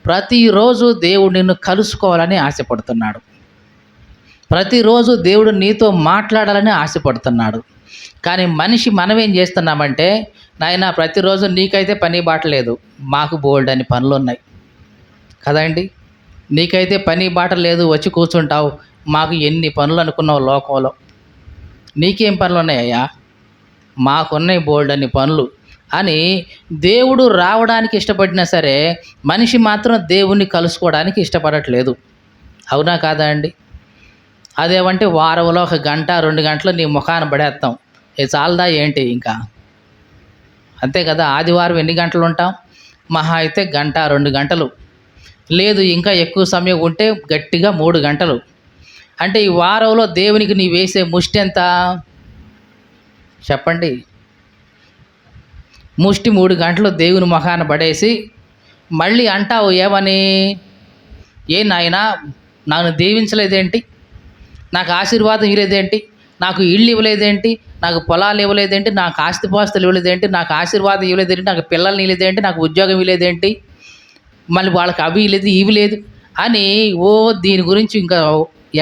ప్రతిరోజు దేవుడు నిన్ను కలుసుకోవాలని ఆశపడుతున్నాడు. ప్రతిరోజు దేవుడు నీతో మాట్లాడాలని ఆశపడుతున్నాడు. కానీ మనిషి మనమేం చేస్తున్నామంటే, నాయనా ప్రతిరోజు నీకైతే పని బాట లేదు, మాకు బోల్డ్ అని పనులు ఉన్నాయి కదండి. నీకైతే పని బాట లేదు, వచ్చి కూర్చుంటావు, మాకు ఎన్ని పనులు అనుకున్నావు లోకంలో. నీకేం పనులు ఉన్నాయ్యా? మాకున్నాయి బోల్డ్ అని పనులు అని దేవుడు రావడానికి ఇష్టపడినా సరే మనిషి మాత్రం దేవుణ్ణి కలుసుకోవడానికి ఇష్టపడట్లేదు. అవునా కాదా అండి? అదేమంటే వారంలో 1 గంట 2 గంటలు నీ ముఖాన పడేస్తాం, ఇది చాలదా ఏంటి ఇంకా? అంతే కదా. ఆదివారం ఎన్ని గంటలు ఉంటాం? మహా అయితే 1 గంట 2 గంటలు, లేదు ఇంకా ఎక్కువ సమయం ఉంటే గట్టిగా 3 గంటలు. అంటే ఈ వారంలో దేవునికి నీ వేసే ముష్టి ఎంత చెప్పండి? ముష్టి 3 గంటలు దేవుని ముఖాన పడేసి మళ్ళీ అంటావు ఏమని? ఏ నాయనా నన్ను దీవించలేదేంటి, నాకు ఆశీర్వాదం ఇవ్వలేదేంటి, నాకు ఇళ్ళు ఇవ్వలేదేంటి, నాకు పొలాలు ఇవ్వలేదేంటి, నాకు ఆస్తిపాస్తులు ఇవ్వలేదేంటి, నాకు ఆశీర్వాదం ఇవ్వలేదేంటి, నాకు పిల్లల్ని ఇవ్వలేదేంటి, నాకు ఉద్యోగం ఇవ్వలేదేంటి, మళ్ళీ వాళ్ళకి అవి లేదు ఇవి లేదు అని దీని గురించి ఇంకా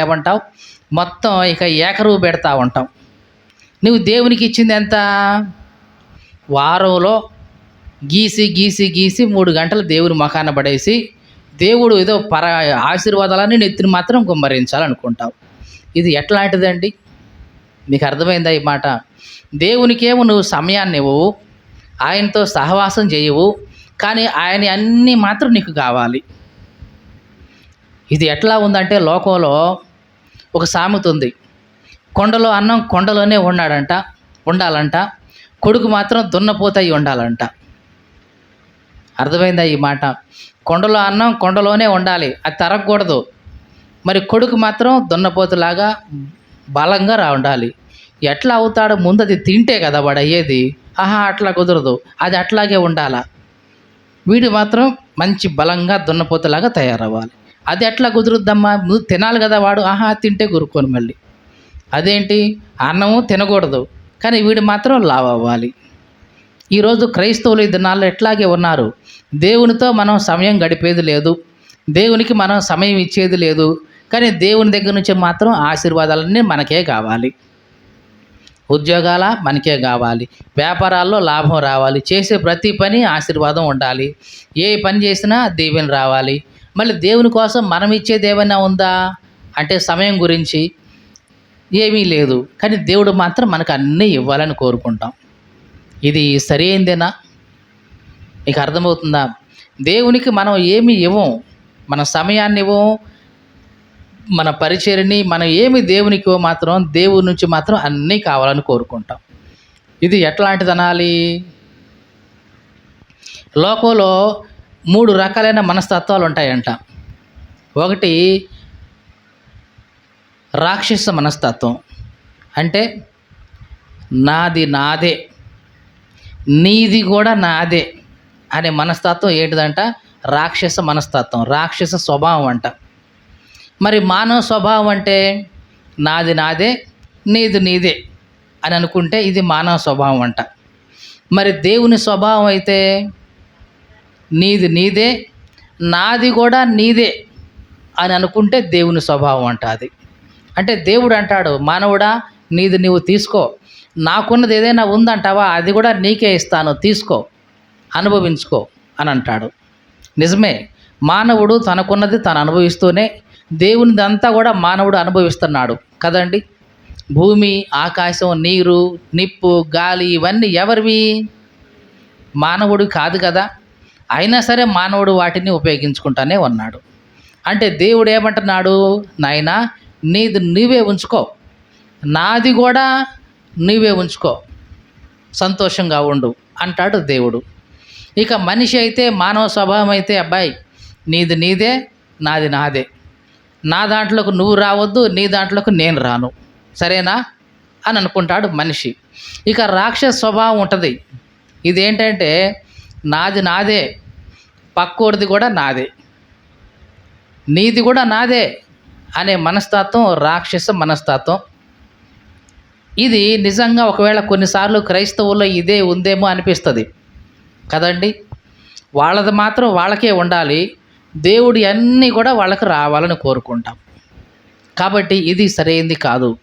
ఏమంటావు? మొత్తం ఇక ఏకరువు పెడతా ఉంటాం. నువ్వు దేవునికి ఇచ్చింది ఎంత? వారంలో గీసి గీసి గీసి 3 గంటలు దేవుని ముఖాన పడేసి దేవుడు ఏదో ఆశీర్వాదాలని నెత్తిని మాత్రం గుమ్మరించాలనుకుంటావు. ఇది ఎట్లాంటిదండి? మీకు అర్థమైందా ఈ మాట? దేవునికేమో నువ్వు సమయాన్ని ఇవ్వవు, ఆయనతో సహవాసం చేయవు, కానీ ఆయన అన్నీ మాత్రం నీకు కావాలి. ఇది ఎట్లా ఉందంటే లోకంలో ఒక సామెత ఉంది, కొండలో అన్నం కొండలోనే ఉండాలంట, కొడుకు మాత్రం దున్నపోతయి ఉండాలంట. అర్థమైందా ఈ మాట? కొండలో అన్నం కొండలోనే ఉండాలి, అది తరగకూడదు. మరి కొడుకు మాత్రం దున్నపోతులాగా బలంగా ఉండాలి. ఎట్లా అవుతాడో ముందు అది తింటే కదా వాడు అయ్యేది. అట్లా కుదరదు, అది అట్లాగే ఉండాలా. వీడు మాత్రం మంచి బలంగా దున్నపోతులాగా తయారవ్వాలి. అది ఎట్లా కుదురుద్దమ్మా? నువ్వు తినాలి కదా వాడు. తింటే గురుకొని మళ్ళీ అదేంటి, అన్నము తినకూడదు కానీ వీడు మాత్రం లావు అవ్వాలి. ఈరోజు క్రైస్తవులు ఈ దినాల్లో ఎట్లాగే ఉన్నారు. దేవునితో మనం సమయం గడిపేది లేదు, దేవునికి మనం సమయం ఇచ్చేది లేదు, కానీ దేవుని దగ్గర నుంచి మాత్రం ఆశీర్వాదాలన్నీ మనకే కావాలి. ఉద్యోగాల మనకే కావాలి, వ్యాపారాల్లో లాభం రావాలి, చేసే ప్రతి పని ఆశీర్వాదం ఉండాలి, ఏ పని చేసినా దీవెన రావాలి. మళ్ళీ దేవుని కోసం మనం ఇచ్చేది ఏమైనా ఉందా అంటే సమయం గురించి ఏమీ లేదు, కానీ దేవుడు మాత్రం మనకు అన్నీ ఇవ్వాలని కోరుకుంటాం. ఇది సరైందేనా? మీకు అర్థమవుతుందా? దేవునికి మనం ఏమి ఇవ్వం, మన సమయాన్ని ఇవ్వం, మన పరిచర్ని మనం ఏమి దేవునికి మాత్రం దేవుడి నుంచి మాత్రం అన్నీ కావాలని కోరుకుంటాం. ఇది ఎట్లాంటిది అనాలి? లోకంలో 3 రకాలైన మనస్తత్వాలు ఉంటాయంట. ఒకటి రాక్షస మనస్తత్వం, అంటే నాది నాదే, నీది కూడా నాదే అనే మనస్తత్వం ఏంటిదంట? రాక్షస మనస్తత్వం, రాక్షస స్వభావం అంట. మరి మానవ స్వభావం అంటే నాది నాదే, నీది నీదే అని అనుకుంటే ఇది మానవ స్వభావం అంట. మరి దేవుని స్వభావం అయితే నీది నీదే, నాది కూడా నీదే అని అనుకుంటే దేవుని స్వభావం అంట అది. అంటే దేవుడు అంటాడు, మానవుడా నీది నీవు తీసుకో, నాకున్నది ఏదైనా ఉందంటావా అది కూడా నీకే ఇస్తాను, తీసుకో, అనుభవించుకో అని అంటాడు. నిజమే, మానవుడు తనకున్నది తను అనుభవిస్తూనే దేవునిదంతా కూడా మానవుడు అనుభవిస్తున్నాడు కదండి. భూమి, ఆకాశం, నీరు, నిప్పు, గాలి ఇవన్నీ ఎవరివి? మానవుడు కాదు కదా. అయినా సరే మానవుడు వాటిని ఉపయోగించుకుంటానే ఉన్నాడు. అంటే దేవుడు ఏమంటున్నాడు? నాయనా నీది నీవే ఉంచుకో, నాది కూడా నీవే ఉంచుకో, సంతోషంగా ఉండు అంటాడు దేవుడు. ఇక మనిషి అయితే, మానవ స్వభావం అయితే, అబ్బాయి నీది నీదే, నాది నాదే, నా దాంట్లోకి నువ్వు రావద్దు, నీ దాంట్లోకి నేను రాను, సరేనా అని అనుకుంటాడు మనిషి. ఇక రాక్షస స్వభావం ఉంటుంది. ఇదేంటంటే నాది నాదే, పక్కోడిది కూడా నాదే, నీది కూడా నాదే అనే మనస్తత్వం రాక్షస మనస్తత్వం. ఇది నిజంగా ఒకవేళ కొన్నిసార్లు క్రైస్తవుల్లో ఇదే ఉందేమో అనిపిస్తుంది కదండి. వాళ్ళది మాత్రం వాళ్ళకే ఉండాలి, దేవుడి అన్నీ కూడా వాళ్ళకి రావాలని కోరుకుంటాం. కాబట్టి ఇది సరైంది కాదు.